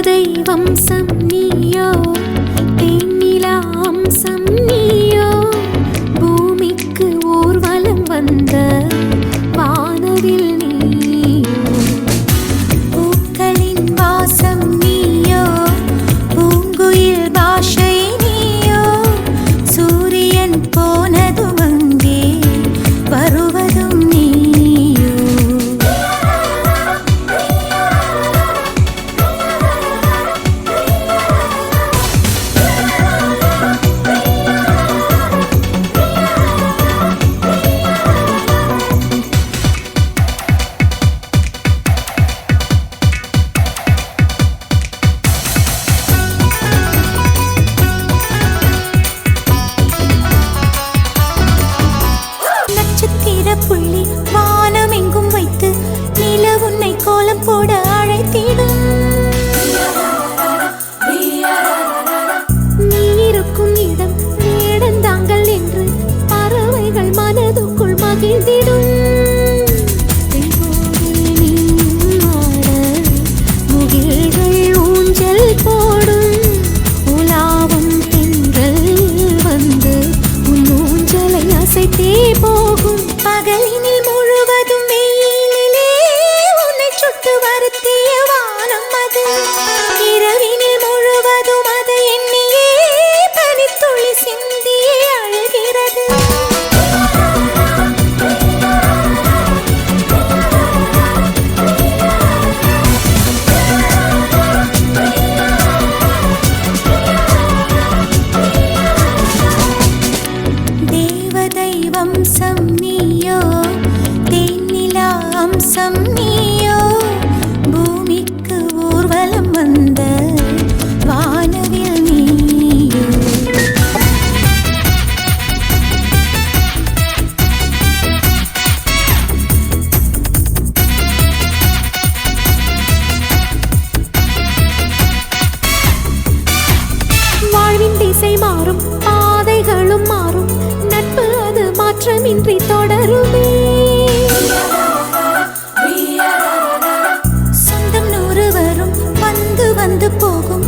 தேவதை வம்சம் நீயோ, தேனிலா அம்சம் நீயோ, பூமிக்கு ஊர்வலம் வந்த வானவில் நீயோ. பூக்களின் வாசம் நீயோ, பூங்குயில் பாஷை நீயோ, சூரியன் போனதும் அங்கே வருவதும் நீயோ. புள்ளி வானம் எங்கும் வைத்து நில உன்னை கோலம் போட அழைத்திடும். நீ இருக்கும் இடம் வேடந்தாங்கள் என்று பறவைகள் மனதுக்குள் மகிழ்ந்திடும். முகில்கள் ஊஞ்சல் போடும், உலாவும் தென்றல் வந்து உன் ஊஞ்சலை அசைத்தே போகும். பகலினில் முழுவதும் வெயிலிலே உன்னை சுட்டு வருத்திய வானம் அது, இரவினில் முழுவதும் அதை எண்ணியே பனித்துளி சிந்தியே அழுகிறது. தேவதை வம்சம் நீயோ, தேனிலா அம்சம் நீயோ, பூமிக்கு ஊர்வலம் வந்த வானவில் நீயோ. வாழ்வின் திசை மாறும், பாதைகளும் மாறும், நட்பு அது மாற்றமின்றி தொடருமே. சொந்தம் 100 வரும், வந்து வந்து போகும்,